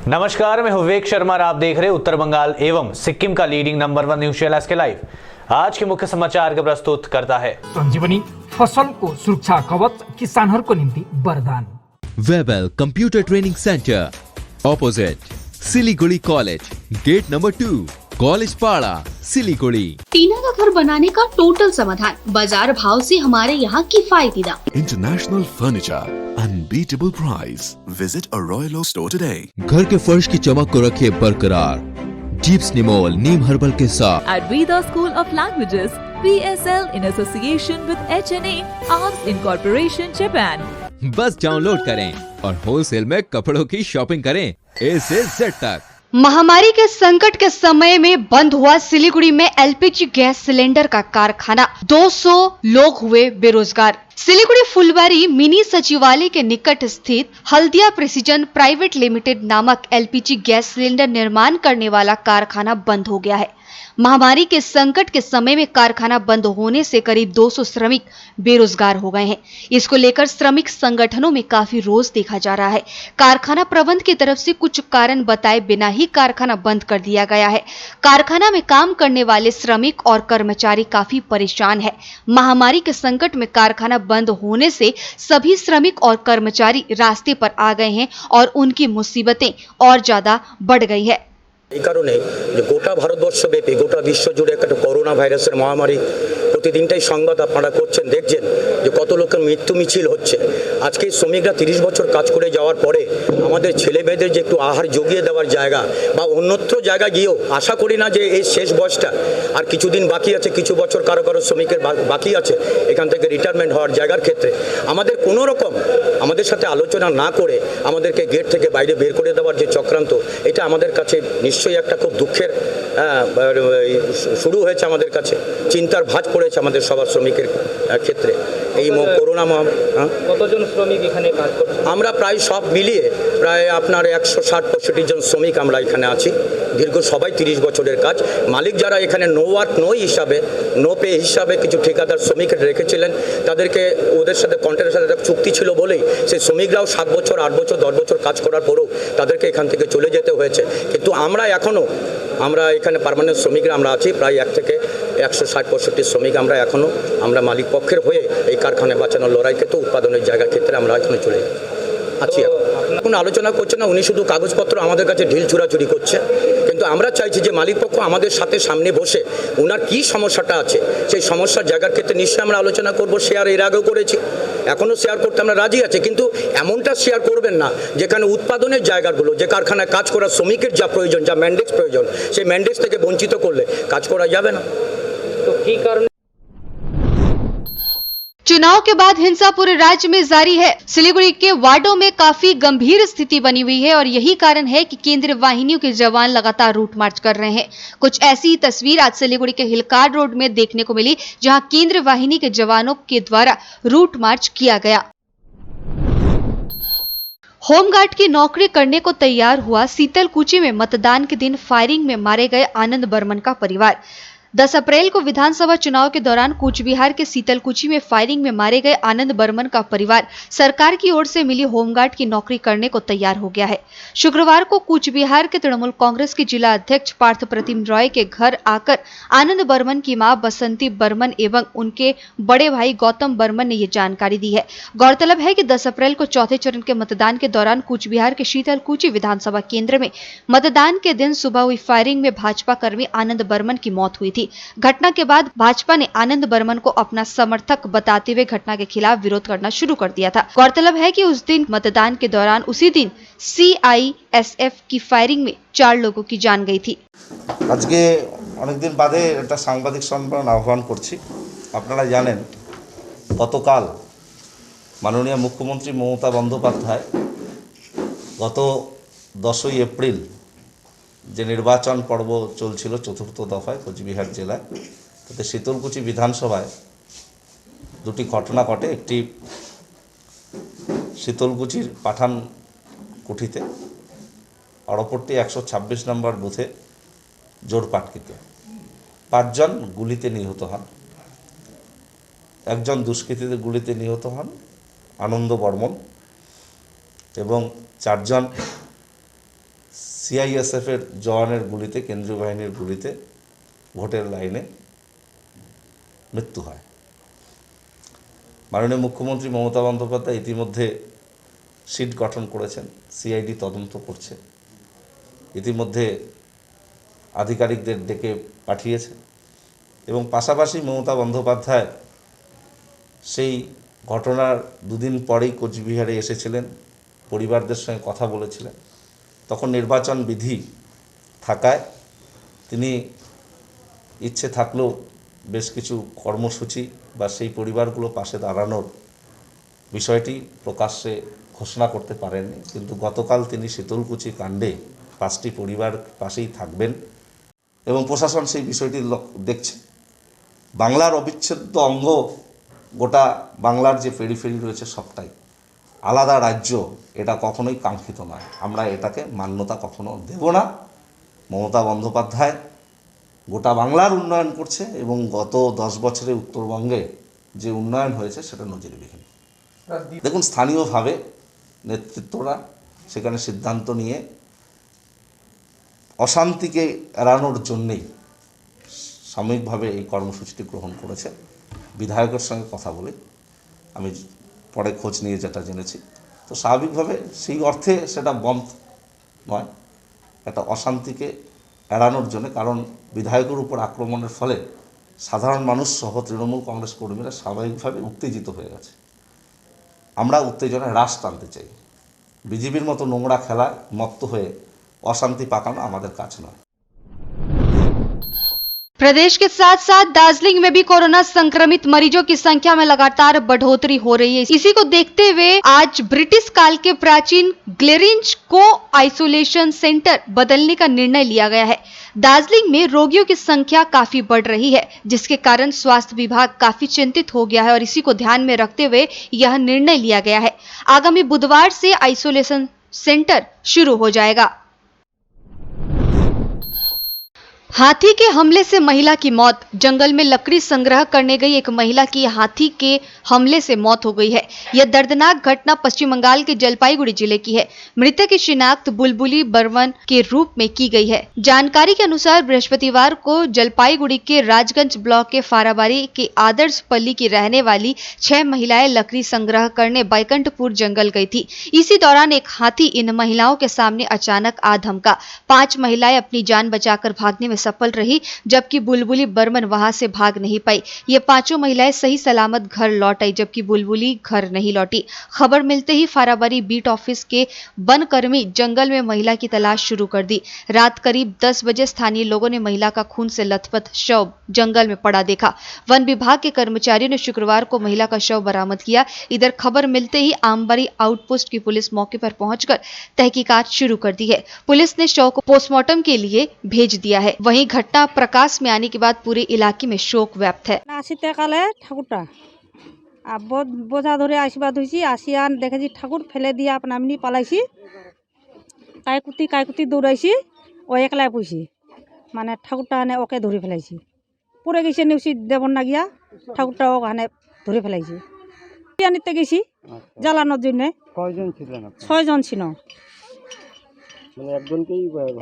नमस्कार, मैं विवेक शर्मा और आप देख रहे हैं उत्तर बंगाल एवं सिक्किम का लीडिंग नंबर 1 न्यूज चैनल के लाइव। आज के मुख्य समाचार का प्रस्तुत करता है संजीवनी फसल को सुरक्षा कवच किसानहरूको निम्ति वरदान। Webel computer training centre opposite Siliguri college, gate number 2, college पाड़ा, सिलीगुड़ी। टीना का घर बनाने का टोटल समाधान, बाजार भाव से हमारे यहाँ किफायती दाम। International furniture, unbeatable price. Visit a royal store today. घर के फर्श की चमक को रखे बरकरार जीप्स निमोल नीम हर्बल के साथ। At Veda School of Languages, VSL in association with HNA, Arms Incorporation, Japan. बस डाउनलोड करें और होलसेल में कपड़ों की शॉपिंग करें A से Z तक। महामारी के संकट के समय में बंद हुआ सिलीगुड़ी में एलपीजी गैस सिलेंडर का कारखाना, 200 लोग हुए बेरोजगार। सिलीगुड़ी फुलबारी मिनी सचिवालय के निकट स्थित हल्दिया प्रेसिजन प्राइवेट लिमिटेड नामक एलपीजी गैस सिलेंडर निर्माण करने वाला कारखाना बंद हो गया है। महामारी के संकट के समय में कारखाना बंद होने से करीब 200 श्रमिक बेरोजगार हो गए हैं। इसको लेकर श्रमिक संगठनों में काफी रोष देखा जा रहा है। कारखाना प्रबंध की तरफ से कुछ कारण बताए बिना ही कारखाना बंद कर दिया गया है। कारखाना में काम करने वाले श्रमिक और कर्मचारी काफी परेशान है। महामारी के संकट में कारखाना बंद होने से सभी श्रमिक और कर्मचारी रास्ते पर आ गए हैं और उनकी मुसीबतें और ज्यादा बढ़ गई है। এই কারণে যে গোটা ভারতবর্ষব্যাপী গোটা বিশ্ব জুড়ে একটা করোনা ভাইরাসের মহামারী প্রতিদিনটাই সংবাদ আপনারা করছেন, দেখছেন যে কত লোকের মৃত্যু মিছিল হচ্ছে। আজকে শ্রমিকরা 30 বছর কাজ করে যাওয়ার পরে আমাদের ছেলে মেয়েদের যে একটু আহার জোগিয়ে দেওয়ার জায়গা বা অন্যত্র জায়গা গিয়েও আশা করি না যে এই শেষ বয়সটা আর কিছুদিন বাকি আছে, কিছু বছর কারো কারো শ্রমিকের বাকি আছে এখান থেকে রিটায়ারমেন্ট হওয়ার জায়গার ক্ষেত্রে আমাদের কোনো রকম আমাদের সাথে আলোচনা না করে আমাদেরকে গেট থেকে বাইরে বের করে দেওয়ার যে চক্রান্ত, এটা আমাদের কাছে নিশ্চয়ই একটা খুব দুঃখের শুরু হয়েছে। আমাদের কাছে চিন্তার ভাঁজ পড়েছে আমাদের সবার শ্রমিকের ক্ষেত্রে। এই করোনা কতজন শ্রমিক এখানে কাজ করছে? আমরা প্রায় সব মিলিয়ে প্রায় আপনার 160-165 জন শ্রমিক আমরা এখানে আছি। দীর্ঘ সবাই 30 বছরের কাজ। মালিক যারা এখানে নো ওয়ার্ক নো হিসাবে, নো পে হিসাবে কিছু ঠিকাদার শ্রমিক রেখেছিলেন, তাদেরকে ওদের সাথে কন্ট্রাক্টের সাথে চুক্তি ছিল বলেই সেই শ্রমিকরাও 7 বছর 8 বছর 10 বছর কাজ করার পরেও তাদেরকে এখান থেকে চলে যেতে হয়েছে। কিন্তু আমরা এখানে পার্মানেন্ট শ্রমিকরা আমরা আছি প্রায় 1 থেকে 160-165 শ্রমিক আমরা মালিক পক্ষের হয়ে এই কারখানায় বাঁচানোর লড়াই ক্ষেত্রে উৎপাদনের জায়গা ক্ষেত্রে আমরা এখানে চলে আছি। এখন আলোচনা করছে না, উনি শুধু কাগজপত্র আমাদের কাছে ঢিল ছুড়াছুড়ি করছে। কিন্তু আমরা চাইছি যে মালিক পক্ষ আমাদের সাথে সামনে বসে ওনার কি সমস্যাটা আছে সেই সমস্যার জায়গার ক্ষেত্রে নিশ্চয়ই আমরা আলোচনা করব। শেয়ার এর আগেও করেছি, এখনও শেয়ার করতে আমরা রাজি আছি, কিন্তু এমনটা শেয়ার করবেন না যেখানে উৎপাদনের জায়গাগুলো, যে কারখানায় কাজ করা শ্রমিকের যা প্রয়োজন, যা ম্যান্ডেটস প্রয়োজন, সেই ম্যান্ডেটস থেকে বঞ্চিত করলে কাজ করা যাবে না। তো কি কারণে? चुनाव के बाद हिंसा पूरे राज्य में जारी है। सिलीगुड़ी के वार्डों में काफी गंभीर स्थिति बनी हुई है और यही कारण है कि केंद्रीय वाहिनियों के जवान लगातार रूट मार्च कर रहे हैं। कुछ ऐसी तस्वीर आज सिलीगुड़ी के हिलकार्ड रोड में देखने को मिली, जहां केंद्रीय वाहिनी के जवानों के द्वारा रूट मार्च किया गया। होमगार्ड की नौकरी करने को तैयार हुआ सीतलकुची में मतदान के दिन फायरिंग में मारे गए आनंद बर्मन का परिवार। 10 अप्रैल को विधानसभा चुनाव के दौरान कूच बिहार के सीतलकुची में फायरिंग में मारे गए आनंद बर्मन का परिवार सरकार की ओर से मिली होमगार्ड की नौकरी करने को तैयार हो गया है। शुक्रवार को कूच बिहार के तृणमूल कांग्रेस के जिला अध्यक्ष पार्थ प्रतिम रॉय के घर आकर आनंद बर्मन की मां बसंती बर्मन एवं उनके बड़े भाई गौतम बर्मन ने ये जानकारी दी है। गौरतलब है कि 10 अप्रैल को चौथे चरण के मतदान के दौरान कूच बिहार के सीतलकुची विधानसभा केंद्र में मतदान के दिन सुबह हुई फायरिंग में भाजपा कर्मी आनंद बर्मन की मौत हुई थी। घटना के बाद भाजपा ने आनंद बर्मन को अपना समर्थक बताते हुए घटना के खिलाफ विरोध करना शुरू कर दिया था। गौरतलब है कि उस दिन मतदान के दौरान उसी दिन CISF की फायरिंग में 4 लोगों की जान गई थी। আজকে অনেকদিন বাদে একটা সাংবাদিক সম্মেলন আহ্বান করছি। আপনারা জানেন গতকাল মাননীয় মুখ্যমন্ত্রী মমতা বন্দ্যোপাধ্যায় গত 10ই এপ্রিল যে নির্বাচন পর্ব চলছিল চতুর্থ দফায় কোচবিহার জেলায়, তাতে শীতলকুচি বিধানসভায় দুটি ঘটনা ঘটে। একটি শীতলকুচির পাঠানকুঠিতে আর অপরটি 126 নম্বর বুথে জোরপাটকিতে 5 জন গুলিতে নিহত হন। একজন দুষ্কৃতীদের গুলিতে নিহত হন আনন্দ বর্মন এবং 4 জন সিআইএসএফের জওয়ানের গুলিতে, কেন্দ্রীয় বাহিনীর গুলিতে ভোটের লাইনে মৃত্যু হয়। মাননীয় মুখ্যমন্ত্রী মমতা বন্দ্যোপাধ্যায় ইতিমধ্যে সিট গঠন করেছেন, সিআইডি তদন্ত করছে, ইতিমধ্যে আধিকারিকদের ডেকে পাঠিয়েছে এবং পাশাপাশি মমতা বন্দ্যোপাধ্যায় সেই ঘটনার দুদিন পরেই কোচবিহারে এসেছিলেন, পরিবারদের সঙ্গে কথা বলেছিলেন। তখন নির্বাচন বিধি থাকায় তিনি ইচ্ছে থাকলেও বেশ কিছু কর্মসূচি বা সেই পরিবারগুলো পাশে দাঁড়ানোর বিষয়টি প্রকাশ্যে ঘোষণা করতে পারেননি, কিন্তু গতকাল তিনি শীতলকুচি কাণ্ডে 5টি পরিবার পাশেই থাকবেন এবং প্রশাসন সেই বিষয়টি দেখছে। বাংলার অবিচ্ছেদ্য অঙ্গ গোটা বাংলার যে পেরিফেরি রয়েছে সবটাই, আলাদা রাজ্য এটা কখনোই কাঙ্ক্ষিত নয়, আমরা এটাকে মান্যতা কখনো দেব না। মমতা বন্দ্যোপাধ্যায় গোটা বাংলার উন্নয়ন করছে এবং গত 10 বছরে উত্তরবঙ্গে যে উন্নয়ন হয়েছে সেটা নজিরবিহীন। দেখুন, স্থানীয়ভাবে নেতৃত্বরা সেখানে সিদ্ধান্ত নিয়ে অশান্তিকে এড়ানোর জন্যেই সাময়িকভাবে এই কর্মসূচিটি গ্রহণ করেছে। বিধায়কের সঙ্গে কথা বলে আমি পরে খোঁজ নিয়ে যেটা জেনেছি, তো স্বাভাবিকভাবে সেই অর্থে সেটা বন্ধ নয়, একটা অশান্তিকে এড়ানোর জন্য। কারণ বিধায়কের উপর আক্রমণের ফলে সাধারণ মানুষ সহ তৃণমূল কংগ্রেস কর্মীরা স্বাভাবিকভাবে উত্তেজিত হয়ে গেছে। আমরা উত্তেজনা হ্রাস টানতে চাই। বিজেপির মতো নোংরা খেলায় মত্ত হয়ে অশান্তি পাকানো আমাদের কাজ নয়। प्रदेश के साथ साथ दार्जिलिंग में भी कोरोना संक्रमित मरीजों की संख्या में लगातार बढ़ोतरी हो रही है। इसी को देखते हुए आज ब्रिटिश काल के प्राचीन ग्लेरिंज को आइसोलेशन सेंटर बदलने का निर्णय लिया गया है। दार्जिलिंग में रोगियों की संख्या काफी बढ़ रही है, जिसके कारण स्वास्थ्य विभाग काफी चिंतित हो गया है और इसी को ध्यान में रखते हुए यह निर्णय लिया गया है। आगामी बुधवार से आइसोलेशन सेंटर शुरू हो जाएगा। हाथी के हमले से महिला की मौत। जंगल में लकड़ी संग्रह करने गई एक महिला की हाथी के हमले से मौत हो गई है। यह दर्दनाक घटना पश्चिम बंगाल के जलपाईगुड़ी जिले की है। मृतक की शिनाख्त बुलबुली बर्मन के रूप में की गई है। जानकारी के अनुसार बृहस्पतिवार को जलपाईगुड़ी के राजगंज ब्लॉक के फाराबारी के आदर्श पल्ली की रहने वाली 6 महिलाएं लकड़ी संग्रह करने बैकुंठपुर जंगल गई थी। इसी दौरान एक हाथी इन महिलाओं के सामने अचानक आ धमका। 5 महिलाएं अपनी जान बचाकर भागने में सफल रही, जबकि बुलबुली बर्मन वहां से भाग नहीं पाई। ये 5 महिलाएं सही सलामत घर लौट आई, जबकि बुलबुली घर नहीं लौटी। खबर मिलते ही फाराबारी बीट ऑफिस के वनकर्मी जंगल में महिला की तलाश शुरू कर दी। रात करीब 10 बजे स्थानीय लोगों ने महिला का खून से लथपथ शव जंगल में पड़ा देखा। वन विभाग के कर्मचारियों ने शुक्रवार को महिला का शव बरामद किया। इधर खबर मिलते ही आमबारी आउटपोस्ट की पुलिस मौके पर पहुंचकर तहकीकात शुरू कर दी है। पुलिस ने शव को पोस्टमार्टम के लिए भेज दिया है। वहीं घटना प्रकाश में आने के बाद पूरे इलाके में शोक व्याप्त है। আসিতে কালে ঠাকুরটা বোঝা ধরে আশীর্বাদ হয়েছি, আসিয়ান দেখেছি ঠাকুর ফেলে দিয়ে আপনার এমনি পালাইছি, কায়কুতি দৌড়াইছি, ও একলাই পুষি, মানে ঠাকুরটা হানে ওকে ধরে ফেলাইছি, পড়ে গেছে নিউসি দেবন না গিয়া ঠাকুরটা ওখানে ধরে ফেলাইছি। নিতে গেছি জ্বালানোর জন্য। কয়জন ছিলেন? 6 জন ছিল।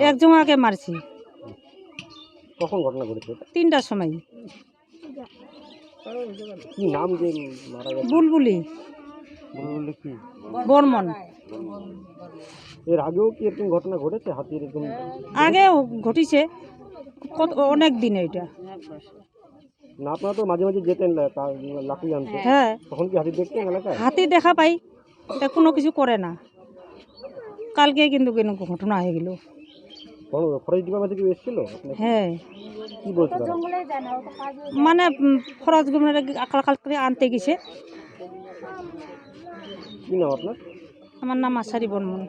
একজনকে মারছি। কখন ঘটনা ঘটেছে? 3টার সময়। কি নাম যে মারা গেছে? বুলবুলি। বুলবুলি কি? বর্মন। এর আগেও কি এরকম ঘটনা ঘটেছে? হাতির এরকম আগেও ঘটেছে, অনেক দিন এটা। না আপনারা তো মাঝে মাঝে যেতেন লাকড়ি আনতে, হ্যাঁ, তখন কি হাতি দেখতেন এলাকায়? হাতি দেখা পাই, তা কোনো কিছু করে না। কালকে কিন্তু কেন ঘটনা হয়ে গেল। ফরেস্ট ডিপার্টমেন্ট থেকে এসেছিল? হ্যাঁ। কি বলছিল? মানে ফরেস্ট ডিপার্টমেন্ট কাল করে আনতে গেছে। কি নাম আপনার? আমার নাম আশারি বর্মন।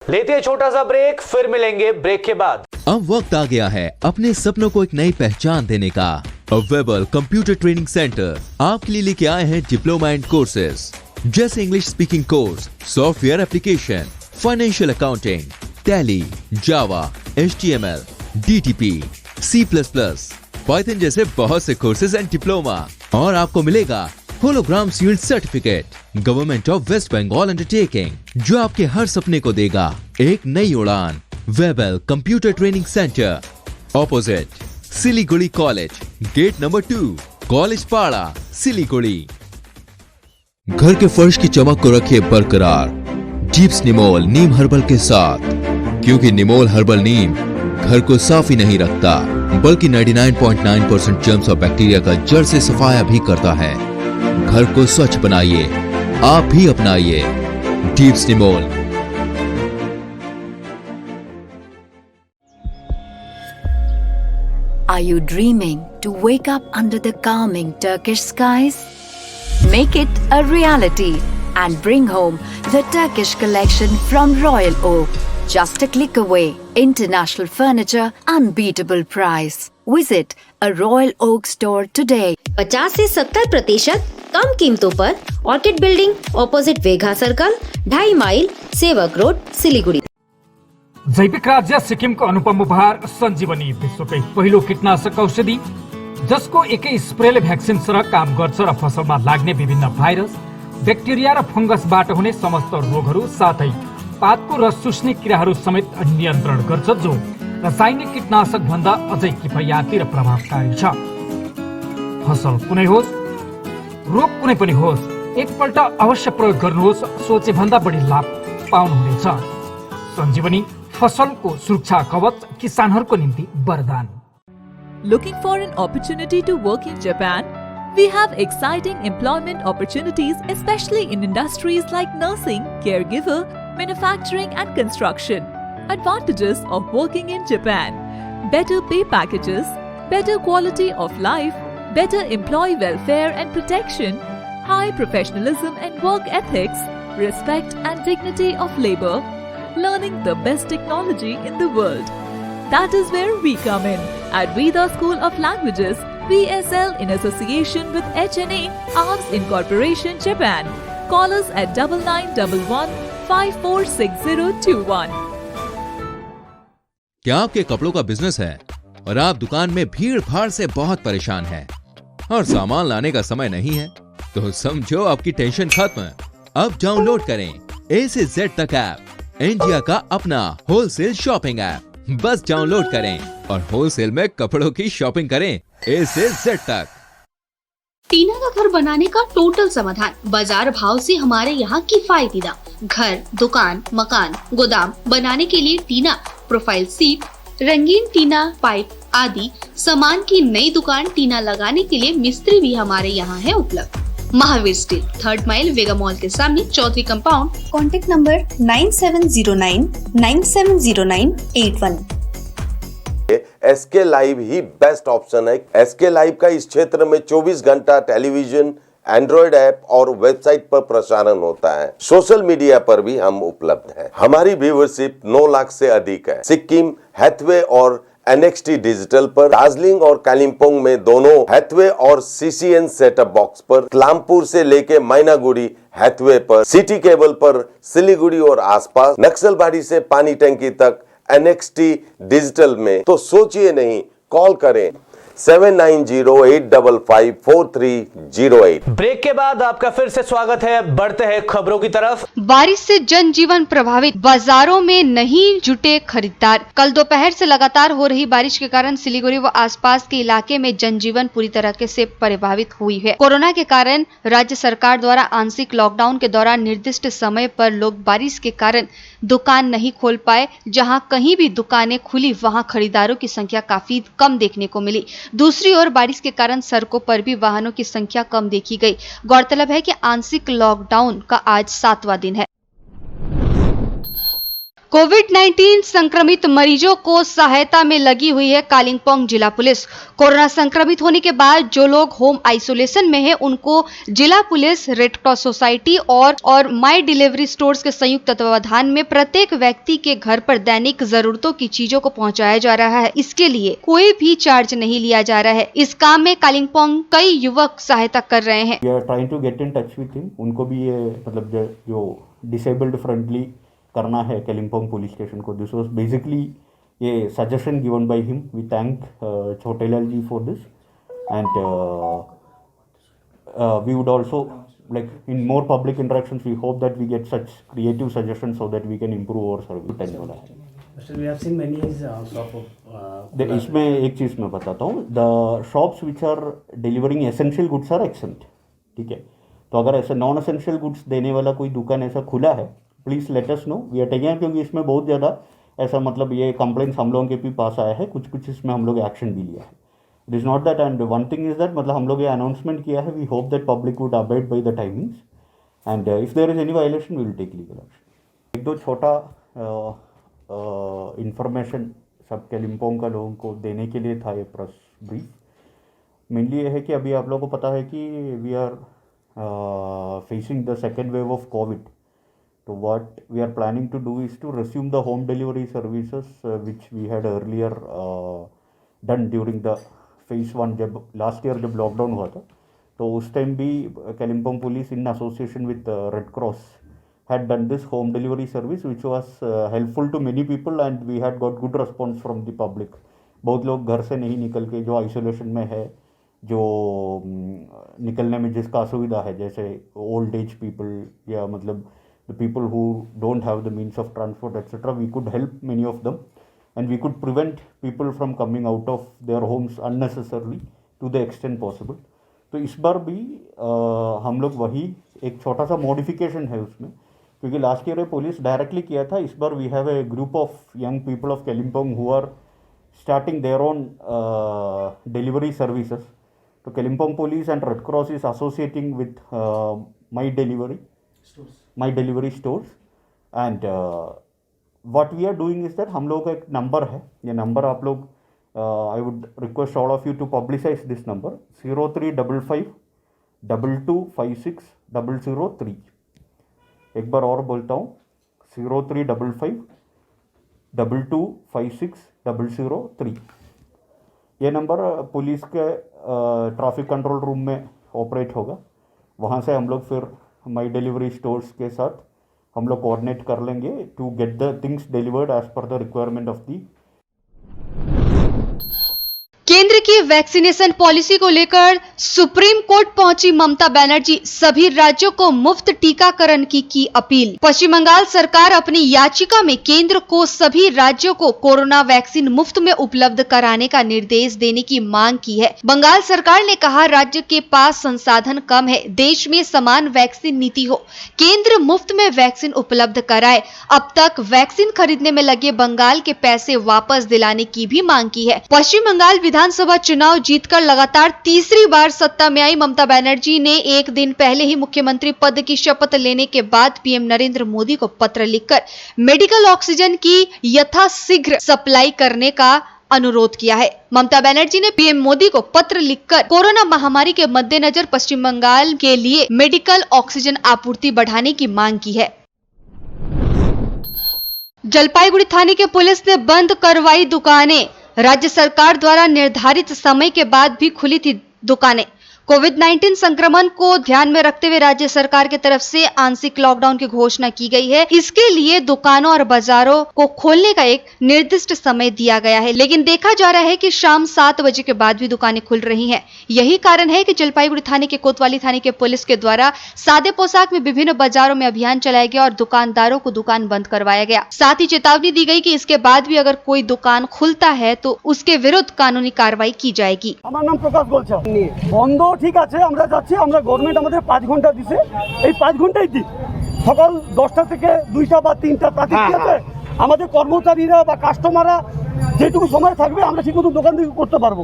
लेते हैं छोटा सा ब्रेक, फिर मिलेंगे ब्रेक के बाद। अब वक्त आ गया है अपने सपनों को एक नई पहचान देने का। अवेलेबल कंप्यूटर ट्रेनिंग सेंटर आपके लिए लेके आए हैं डिप्लोमा एंड कोर्सेज जैसे English speaking course, software application, financial accounting, Tally, Java, HTML, DTP, C++, Python जैसे बहुत से कोर्सेज एंड डिप्लोमा। और आपको मिलेगा hologram sealed certificate government of West Bengal undertaking, जो आपके हर सपने को देगा एक नई उड़ान। Webel computer training centre, opposite Siliguri college, gate number 2, college पाड़ा, सिलीगुड़ी। घर के फर्श की चमक को रखिए बरकरार जीप्स निमोल नीम हर्बल के साथ, क्योंकि निमोल हर्बल नीम घर को साफ ही नहीं रखता बल्कि 99.9% जर्म्स और बैक्टीरिया का जड़ से सफाया भी करता है। घर को स्वच्छ बनाइए, आप भी अपनाइए jeeps Nimol. Are you dreaming to wake up under the calming Turkish skies? Make it a reality and bring home the Turkish collection from Royal Oak. Just a click away. International furniture, unbeatable price. Visit a Royal Oak store today. 50 से 70% कम कीमतों पर Orchid building opposite Vega circle 2.5 mile Sevoke road Siliguri. जैविक राज्य सिक्किमको अनुपम उपहार सञ्जीवनी, विश्वकै पहिलो कीटनाशक औषधि जसको एकै स्प्रेले भ्याक्सिन सरह काम गर्छ र फसलमा लाग्ने विभिन्न भाइरस, ब्याक्टेरिया र फंगसबाट हुने समस्त रोगहरू साथै पातको रस चुस्ने किराहरू समेत नियन्त्रण गर्छ, जो रासायनिक कीटनाशक भन्दा अझै किफायती र प्रभावकारी छ। फसल कुनै होस्, रोग कुनै पनि होस्, एकपल्ट अवश्य प्रयोग गर्नुहोस्, सोचे भन्दा बढी लाभ पाउनुहुनेछ। सञ्जीवनी फसलको सुरक्षा कवच, किसानहरूको निम्ति वरदान। Looking for an opportunity to work in Japan? We have exciting employment opportunities, especially in industries like nursing, caregiver, manufacturing and construction. Advantages of working in Japan: better pay packages, better quality of life, better employee welfare and protection, high professionalism and work ethics, respect and dignity of labor, learning the best technology in the world. That is where we come in at Veda School of Languages, VSL, in association with HNA Arms Incorporation, Japan. Call us at 9911546021. क्या आपके कपड़ों का business है और आप दुकान में भीड़ भाड़ से बहुत परेशान हैं और सामान लाने का समय नहीं है? तो समझो आपकी टेंशन खत्म। अब डाउनलोड करें A से Z तक ऐप, इंडिया का अपना होलसेल शॉपिंग ऐप। बस डाउनलोड करें और होलसेल में कपड़ों की शॉपिंग करें A से Z तक। टीना का घर बनाने का टोटल समाधान, बाजार भाव से हमारे यहाँ किफायती दाम। घर, दुकान, मकान, गोदाम बनाने के लिए टीना, प्रोफाइल सीट, रंगीन टीना, पाइप आदि सामान की नई दुकान टीना लगाने के लिए मिस्त्री भी हमारे यहाँ है उपलब्ध। Mahavir steel, 3rd mile Vega mall के सामने, Chaudhary compound. Contact number 9709970981। SK live ही बेस्ट ऑप्शन है। एसके लाइव का इस क्षेत्र में 24 घंटा टेलीविजन, एंड्रॉइड ऐप और वेबसाइट पर प्रसारण होता है। सोशल मीडिया पर भी हम उपलब्ध हैं। हमारी व्यूवरशिप 9 लाख से अधिक है। सिक्किम, हैथवे और NXT डिजिटल पर, दार्जिलिंग और कालिम्पोंग में दोनों हैथवे और CCN सेटअप बॉक्स पर, क्लामपुर से लेके मैनागुड़ी हैथवे पर, सिटी केबल पर सिलीगुड़ी और आसपास, नक्सलबाड़ी से पानी टंकी तक NXT डिजिटल में। तो सोचिए नहीं, कॉल करें 7908554308। ब्रेक के बाद आपका फिर से स्वागत है। बढ़ते हैं खबरों की तरफ। बारिश से जनजीवन प्रभावित, बाजारों में नहीं जुटे खरीदार। कल दोपहर से लगातार हो रही बारिश के कारण सिलीगुड़ी व आसपास के इलाके में जनजीवन पूरी तरह से प्रभावित हुई है। कोरोना के कारण राज्य सरकार द्वारा आंशिक लॉकडाउन के दौरान निर्दिष्ट समय पर लोग बारिश के कारण दुकान नहीं खोल पाए। जहां कहीं भी दुकानें खुली, वहां खरीदारों की संख्या काफी कम देखने को मिली। दूसरी ओर बारिश के कारण सड़कों पर भी वाहनों की संख्या कम देखी गई। गौरतलब है कि आंशिक लॉकडाउन का आज 7वां दिन है। कोविड-19 संक्रमित मरीजों को सहायता में लगी हुई है कालिम्पोंग जिला पुलिस। कोरोना संक्रमित होने के बाद जो लोग होम आइसोलेशन में हैं, उनको जिला पुलिस, रेड क्रॉस सोसाइटी और माई डिलीवरी स्टोर्स के संयुक्त तत्वावधान में प्रत्येक व्यक्ति के घर पर दैनिक जरूरतों की चीजों को पहुंचाया जा रहा है। इसके लिए कोई भी चार्ज नहीं लिया जा रहा है। इस काम में कालिम्पोंग कई युवक सहायता कर रहे हैं। Trying to get in touch with him. उनको भी ये मतलब जो डिसेबल्ड फ्रेंडली करना है कालिम्पोंग पुलिस स्टेशन को। दिस वाज बेसिकली ये suggestion given by him. We thank Chhotelal ji for this and we would also like in more public interactions we hope that we get such creative suggestions so that we can improve our service. इसमें एक चीज़ मैं बताता हूँ, the shops which are delivering essential goods are exempt, ठीक है। तो अगर ऐसा नॉन एसेंशियल गुड्स देने वाला कोई दुकान ऐसा खुला है, please let us know, we are taking, क्योंकि इसमें बहुत ज़्यादा ऐसा मतलब ये कंप्लेंट्स हम लोगों के भी पास आया है, कुछ कुछ इसमें हम लोग एक्शन भी लिया है। It is not that, and one thing is that मतलब हम लोग ये अनाउंसमेंट किया है, we hope that public would abide by the timings, and if there is any violation we will take legal action. एक दो छोटा इंफॉर्मेशन सब कालिम्पोंग का लोगों को देने के लिए था ये प्रेस ब्रीफ। मेनली ये है कि अभी आप लोगों को पता है कि we are facing the second wave of COVID, तो what we are planning to do is to resume the home delivery services which we had earlier done during the phase 1, जब लास्ट ईयर जब lockdown हुआ था, तो उस time भी Kalimpong police in association with red cross had done this home delivery service which was helpful to many people, and we had got good response from the public. बहुत लोग घर से नहीं निकल के, जो आइसोलेशन में है, जो निकलने में जिसका असुविधा है, जैसे ओल्ड एज पीपल या मतलब the people who don't have the means of transport etcetera, we could help many of them and we could prevent people from coming out of their homes unnecessarily to the extent possible. तो इस बार भी हम लोग वही एक छोटा सा modification है उसमें, क्योंकि लास्ट ईयर पुलिस डायरेक्टली किया था, इस बार we have a group of young people of Kalimpong who are starting their own delivery services. तो Kalimpong police and Red Cross is associating with my delivery stores, and what we are doing is that हम लोगों का एक number है, ये number आप लोग I would request all of you to publicise this number 0355 2256 003। एक बार और बोलता हूँ 0355 2256 003। ये नंबर पुलिस के ट्रैफिक कंट्रोल रूम में ऑपरेट होगा, वहाँ से हम लोग फिर माई डिलीवरी स्टोर्स के साथ हम लोग कोऑर्डिनेट कर लेंगे to get the things delivered as per the requirement of the. केंद्र की वैक्सीनेशन पॉलिसी को लेकर सुप्रीम कोर्ट पहुंची ममता बनर्जी, सभी राज्यों को मुफ्त टीकाकरण की अपील। पश्चिम बंगाल सरकार अपनी याचिका में केंद्र को सभी राज्यों को कोरोना वैक्सीन मुफ्त में उपलब्ध कराने का निर्देश देने की मांग की है। बंगाल सरकार ने कहा, राज्य के पास संसाधन कम है, देश में समान वैक्सीन नीति हो, केंद्र मुफ्त में वैक्सीन उपलब्ध कराए। अब तक वैक्सीन खरीदने में लगे बंगाल के पैसे वापस दिलाने की भी मांग की है। पश्चिम बंगाल विधानसभा चुनाव जीतकर लगातार तीसरी बार सत्ता में आई ममता बनर्जी ने एक दिन पहले ही मुख्यमंत्री पद की शपथ लेने के बाद पीएम नरेंद्र मोदी को पत्र लिखकर मेडिकल ऑक्सीजन की यथाशीघ्र सप्लाई करने का अनुरोध किया है। ममता बनर्जी ने पीएम मोदी को पत्र लिखकर कोरोना महामारी के मद्देनजर पश्चिम बंगाल के लिए मेडिकल ऑक्सीजन आपूर्ति बढ़ाने की मांग की है। जलपाईगुड़ी थाने के पुलिस ने बंद करवाई दुकानें। राज्य सरकार द्वारा निर्धारित समय के बाद भी खुली थी दुकानें। कोविड-19 संक्रमण को ध्यान में रखते हुए राज्य सरकार की तरफ से आंशिक लॉकडाउन की घोषणा की गई है। इसके लिए दुकानों और बाजारों को खोलने का एक निर्दिष्ट समय दिया गया है, लेकिन देखा जा रहा है कि शाम 7 बजे के बाद भी दुकानें खुल रही हैं। यही कारण है कि जलपाईगुड़ी थाने के कोतवाली थाने के पुलिस के द्वारा सादे पोशाक में विभिन्न बाजारों में अभियान चलाया गया और दुकानदारों को दुकान बंद करवाया गया। साथ ही चेतावनी दी गई कि इसके बाद भी अगर कोई दुकान खुलता है तो उसके विरुद्ध कानूनी कार्रवाई की जाएगी। हमारा नाम प्रकाश गोलचा। बंद ঠিক আছে, আমরা যাচ্ছি, আমরা গভর্নমেন্ট আমাদের 5 ঘন্টা দিছে, এই 5 ঘন্টাই দিই, সকাল 10টা থেকে 2টা বা 3টা তাতে কি আছে আমাদের কর্মচারীরা বা কাস্টমাররা যেটুকু সময় থাকবে আমরা ঠিকমতো দোকান করতে পারবো।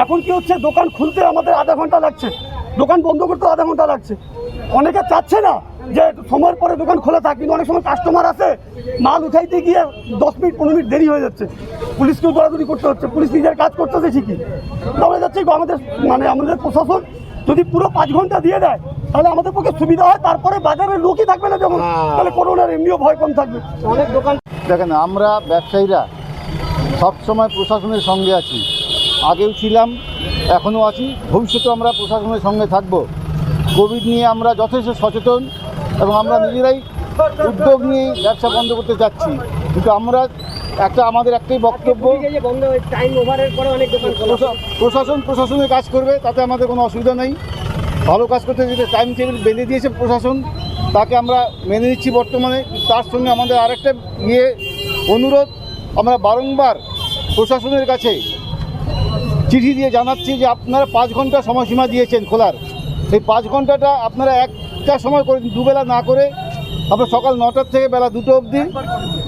এখন কি হচ্ছে, দোকান খুলতে আমাদের আধা ঘন্টা লাগছে, দোকান বন্ধ করতে আধা ঘন্টা লাগছে। অনেকে চাচ্ছে না যে সময়ের পরে দোকান খোলা থাকে, কিন্তু অনেক সময় কাস্টমার আছে, মাল উঠাইতে গিয়ে 10 মিনিট 15 মিনিট দেরি হয়ে যাচ্ছে, পুলিশকেও দৌড়াদৌড়ি করতে হচ্ছে, পুলিশ নিজের কাজ করতেছে ঠিকই, তাহলে যাচ্ছে আমাদের প্রশাসন যদি পুরো 5 ঘন্টা দিয়ে দেয় তাহলে আমাদের পক্ষে সুবিধা হয়। তারপরে বাজারে লোকই থাকবে না, যেমন তাহলে করোনার এমনিও ভয় কম থাকবে। অনেক দোকান দেখেন, আমরা ব্যবসায়ীরা সবসময় প্রশাসনের সঙ্গে আছি, আগেও ছিলাম, এখনও আছি, ভবিষ্যতেও আমরা প্রশাসনের সঙ্গে থাকব। কোভিড নিয়ে আমরা যথেষ্ট সচেতন এবং আমরা নিজেরাই উদ্যোগ নিয়ে ব্যবসা বন্ধ করতে চাচ্ছি, কিন্তু আমরা আমাদের একটাই বক্তব্য, প্রশাসনের কাজ করবে, তাতে আমাদের কোনো অসুবিধা নেই। ভালো কাজ করতে যেতে টাইম টেবিল বেঁধে দিয়েছে প্রশাসন, তাকে আমরা মেনে নিচ্ছি বর্তমানে। তার সঙ্গে আমাদের আরেকটা অনুরোধ, আমরা বারংবার প্রশাসনের কাছে চিঠি দিয়ে জানাচ্ছি যে আপনারা 5 ঘন্টা সময়সীমা দিয়েছেন খোলার, এই 5 ঘন্টাটা আপনারা একটা সময় করে দিন, দুবেলা না করে আপনারা সকাল 9টার থেকে বেলা 2টো অবধি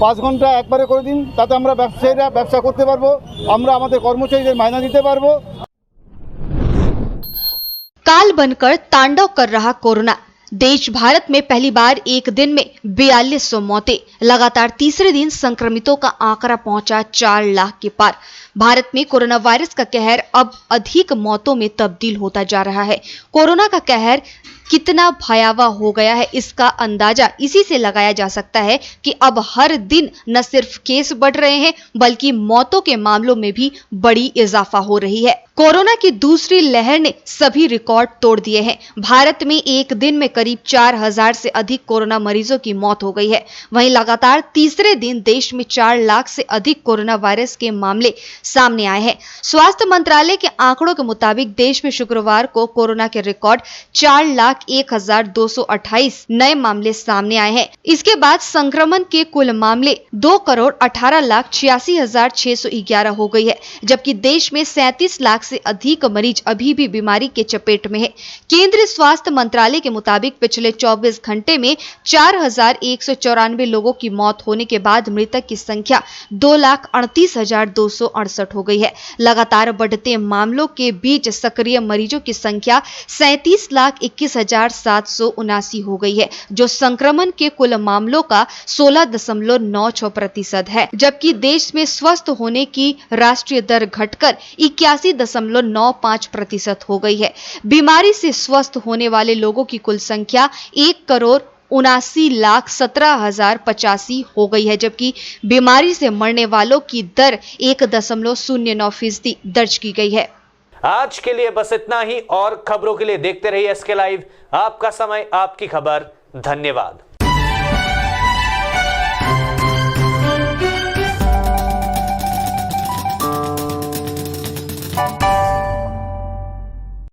5 ঘন্টা একবারে করে দিন, তাতে আমরা ব্যবসায়ীরা ব্যবসা করতে পারবো, আমরা আমাদের কর্মচারীদের মাইনা দিতে পারবো। काल बनकर तांडव कर रहा कोरोना। देश भारत में पहली बार एक दिन में 4200 मौतें, लगातार तीसरे दिन संक्रमितों का आंकड़ा पहुंचा 4 लाख के पार। भारत में कोरोना वायरस का कहर अब अधिक मौतों में तब्दील होता जा रहा है। कोरोना का कहर कितना भयावह हो गया है, इसका अंदाजा इसी से लगाया जा सकता है कि अब हर दिन न सिर्फ केस बढ़ रहे हैं बल्कि मौतों के मामलों में भी बड़ी इजाफा हो रही है। कोरोना की दूसरी लहर ने सभी रिकॉर्ड तोड़ दिए हैं। भारत में एक दिन में करीब 4000 से अधिक कोरोना मरीजों की मौत हो गई है। वहीं लगातार तीसरे दिन देश में 4 लाख से अधिक कोरोना वायरस के मामले सामने आए हैं। स्वास्थ्य मंत्रालय के आंकड़ों के मुताबिक देश में शुक्रवार को कोरोना के रिकॉर्ड 4,01,228 नए मामले सामने आए हैं। इसके बाद संक्रमण के कुल मामले 2,18,86,611 हो गई है, जबकि देश में 37 लाख से अधिक मरीज अभी भी बीमारी के चपेट में है। केंद्रीय स्वास्थ्य मंत्रालय के मुताबिक पिछले 24 घंटे में 4,194 लोगों की मौत होने के बाद मृतक की संख्या 2,38,268 हो गई है। लगातार बढ़ते मामलों के बीच सक्रिय मरीजों की संख्या 37,21,779 हो गई है, जो संक्रमण के कुल मामलों का 16.96% है, जबकि देश में स्वस्थ होने की राष्ट्रीय दर घटकर 81.95% हो गई है। बीमारी से स्वस्थ होने वाले लोगों की कुल संख्या 1,79,17,085 हो गई है, जबकि बीमारी से मरने वालों की दर 1.09% दर्ज की गई है। आज के लिए बस इतना ही, और खबरों के लिए देखते रहिए SK लाइव। आपका समय, आपकी खबर। धन्यवाद।